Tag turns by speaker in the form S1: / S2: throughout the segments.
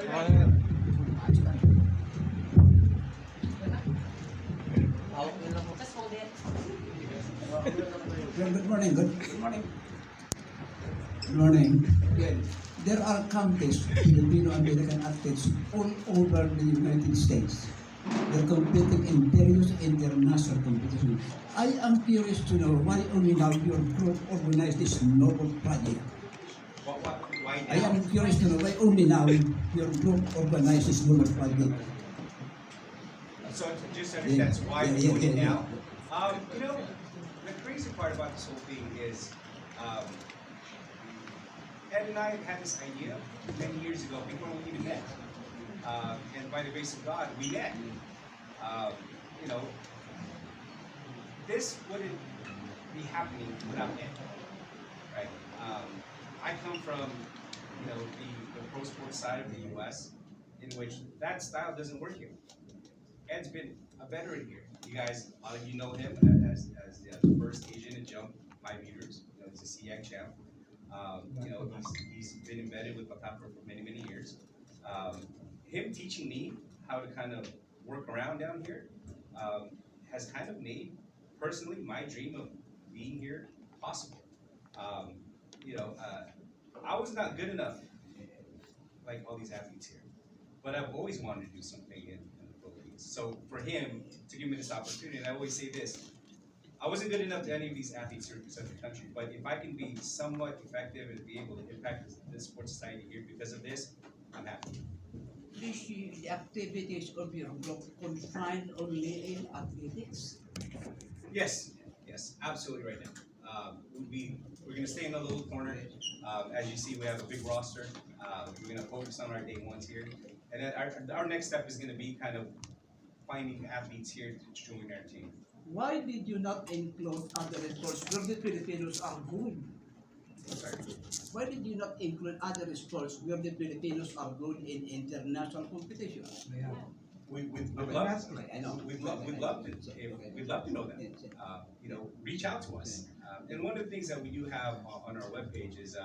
S1: Just hold it.
S2: Good morning. Good morning. Good morning. Again, there are countless Filipino-American athletes all over the United States. They're competing in various international competitions. I am curious to know why only now your group organized this noble project.
S3: Why
S2: I
S3: now?
S2: am curious to know why only now your group organized this noble project.
S3: So just understand, so why we're doing it
S2: yeah.
S3: now? The crazy part about this whole thing is, Ed and I had this idea many years ago before we even met. And by the grace of God, we met. Um, you know, this wouldn't be happening without Ed, right? I come from, the pro sports side of the U.S., in which that style doesn't work here. Ed's been a veteran here. You guys, a lot of you know him as the first Asian to jump 5 meters. He's a SEAC champ. He's been embedded with Patapro for many, many years. Him teaching me how to kind of work around down here has kind of made, personally, my dream of being here possible. Um, I was not good enough like all these athletes here, but I've always wanted to do something in the Philippines. So for him to give me this opportunity, and I always say this, I wasn't good enough to any of these athletes to represent the country, but if I can be somewhat effective and be able to impact this sports society here because of this, I'm happy.
S2: The activities of your group confined only in athletics?
S3: Yes, yes, absolutely right now. We're gonna stay in a little corner. As you see, we have a big roster. We're gonna focus on our day ones here, and then our next step is gonna be kind of finding athletes here to join our team.
S2: Why did you not include other sports where the Filipinos are good?
S3: Sorry.
S2: Why did you not include other sports where the Filipinos are good in international competition?
S3: We'd love,
S2: I know.
S3: we'd love to, we'd love to know that. Reach out to us. And one of the things that we do have on our webpage is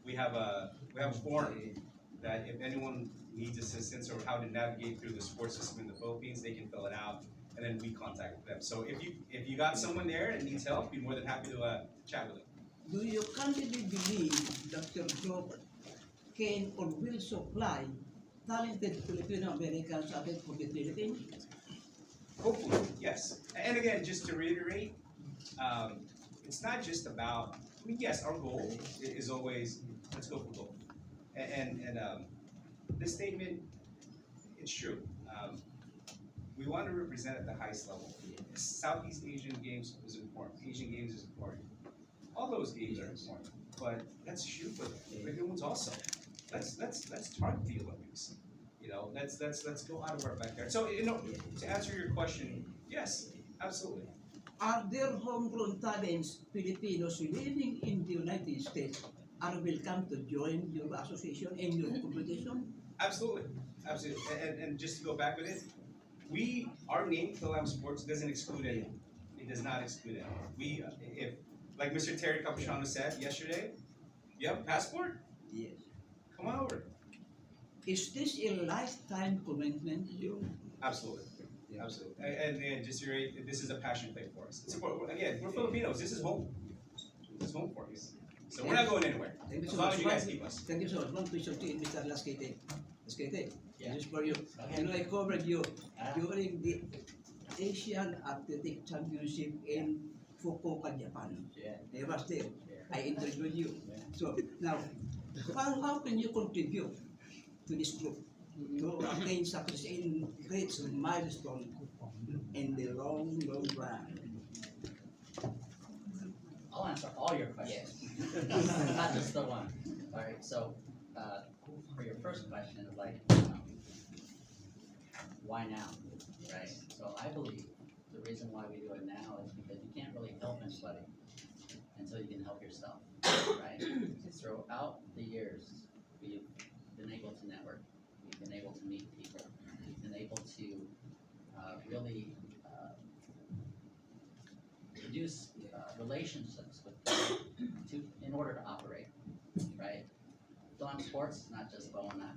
S3: we have a forum that if anyone needs assistance or how to navigate through the sports system in the Philippines, they can fill it out, and then we contact them. So if you got someone there and needs help, be more than happy to chat with them.
S2: Do you candidly believe that your group can or will supply talented Filipino Americans athletes for the Philippines?
S3: Hopefully, yes. And again, just to reiterate, it's not just about. I mean, yes, our goal is always let's go for gold. And this statement, it's true. We want to represent at the highest level. Southeast Asian Games is important. Asian Games is important. All those games are important, but let's shoot for the bigger ones also. Let's target the Olympics. Let's go out of our backyard. So to answer your question, yes, absolutely.
S2: Are there homegrown talents Filipinos living in the United States are welcome to join your association and your competition?
S3: Absolutely, absolutely. And just to go back with it, our name Philam Sports doesn't exclude anyone. It does not exclude anyone. If like Mr. Terry Capuchano said yesterday, you have a passport?
S2: Yes.
S3: Come on over.
S2: Is this a lifetime commitment?
S3: Absolutely. Absolutely. And just to reiterate, this is a passion play for us. Again, we're Filipinos. This is home. This is home for us. So we're not going anywhere.
S2: Thank you
S3: As
S2: so
S3: long
S2: much.
S3: as you guys keep us.
S2: Thank you so much. One question to Mr. Laskete. Laskete,
S1: Yeah.
S2: this is for you. I covered you during the Asian Athletic Championship in Fukuoka, Japan.
S1: Yeah.
S2: I was there.
S1: Yeah.
S2: I interviewed you.
S1: Yeah.
S2: So now, how can you contribute to this group to attain success in great milestone in the long run?
S1: I'll answer all your questions, not just the one. All right. So, for your first question, why now, right? So I believe the reason why we do it now is because you can't really help anybody until you can help yourself, right? Throughout the years, we've been able to network, we've been able to meet people, we've been able to really produce relationships with people in order to operate, right? Philam Sports is not just Bona.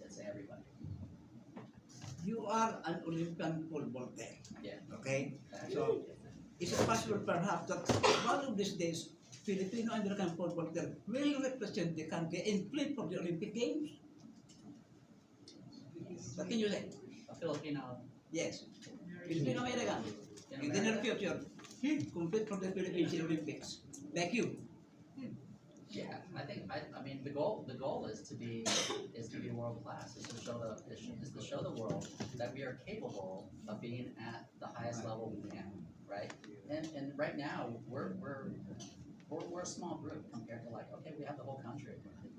S1: it's everybody.
S2: You are an Olympian pole vaulter.
S1: Yeah.
S2: Okay? So, is it possible perhaps that one of these days, Filipino American pole vaulter will represent the country and play for the Olympic Games? What can you say?
S1: A Filipino
S2: Yes. Filipino American. In the near future, compete for the Philippines in Olympics. Like you.
S1: Yeah, I mean the goal is to be world class, is to show the world that we are capable of being at the highest level we can, right? And right now we're a small group compared to, like, okay, we have the whole country,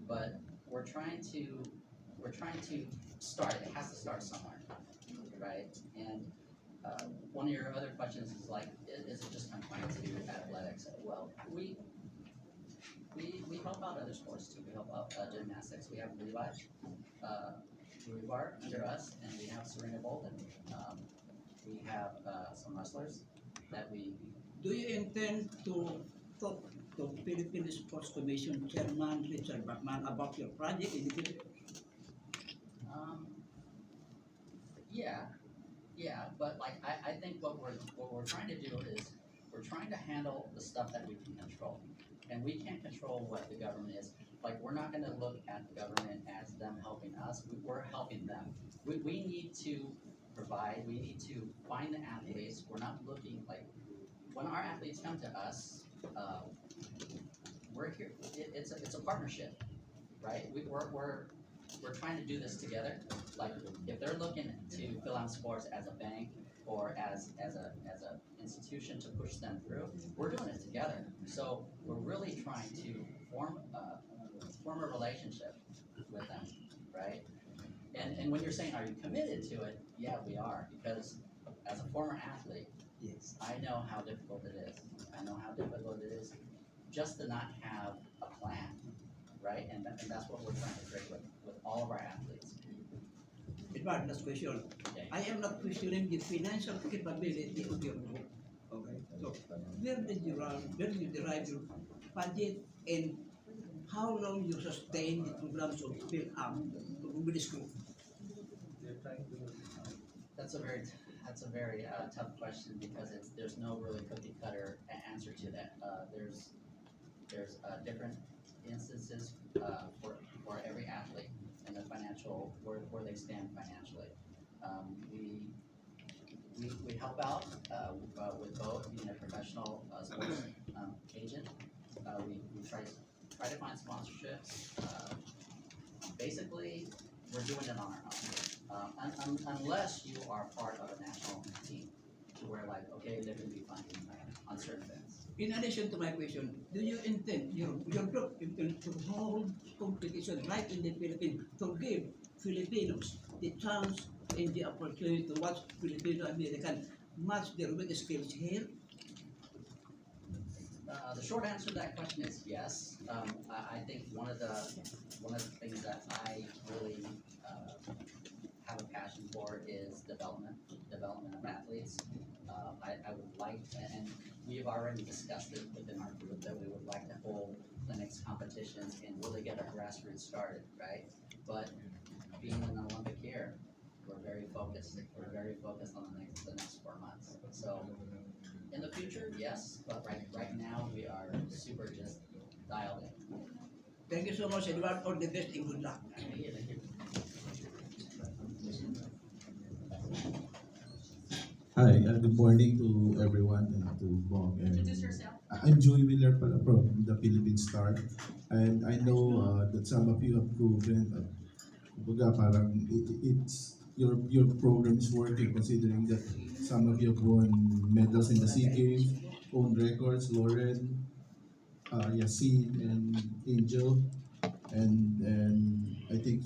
S1: but we're trying to start. It has to start somewhere, right? And one of your other questions is like, is it just confined to athletics? Well, we help out other sports too. We help out gymnastics. We have Levi Ruibar under us, and we have Serena Bolden. We have some wrestlers that we.
S2: Do you intend to talk to Philippine Sports Commission Chairman Richard Bachman about your project in the Philippines?
S1: Yeah, but like I think what we're trying to do is we're trying to handle the stuff that we can control, and we can't control what the government is. Like, we're not going to look at the government as them helping us. We're helping them. We need to provide. We need to find the athletes. We're not looking like when our athletes come to us. We're here. It's a partnership, right? We're trying to do this together. Like, if they're looking to fill out sports as a bank or as a institution to push them through, we're doing it together. So we're really trying to form a relationship with them, right? And when you're saying, are you committed to it? Yeah, we are, because as a former athlete,
S2: Yes.
S1: I know how difficult it is. I know how difficult it is just to not have a plan, right? And that's what we're trying to create with all of our athletes.
S2: Edward, last question.
S1: Okay.
S2: I am not questioning the financial capability of your group. Okay. So, where did you derive your budget, and how long you sustain the programs of build up with this group?
S1: That's a very tough question, because there's no really cookie cutter answer to that. There's different instances for every athlete and the financial where they stand financially. We help out with both being a professional sports agent. We try to find sponsorships. Basically, we're doing it on our own. Unless you are part of a national team, to where, like, okay, there can be funding on certain events.
S2: In addition to my question, do you intend your group intend to hold competition right in the Philippines to give Filipinos the chance and the opportunity to watch Filipino American match their weak skills here?
S1: The short answer to that question is yes. I think one of the things that I really have a passion for is development of athletes. I would like, and we've already discussed it within our group, that we would like to hold clinics, competitions, and really get our grassroots started, right? But being an Olympic year, we're very focused. We're very focused on the next 4 months. So in the future, yes, but right now we are super just dialed in.
S2: Thank you so much, Edward. All the best and good luck.
S1: Thank you.
S4: Hi, good morning to everyone and to Bong.
S5: Introduce yourself.
S4: I'm Joey Miller pala from the Philippine Star, and I know that some of you have proven that kumbaga, parang it's your program is working, considering that some of you have won medals in the SEA Games, own records, Lauren, Yasin, and Angel, and I think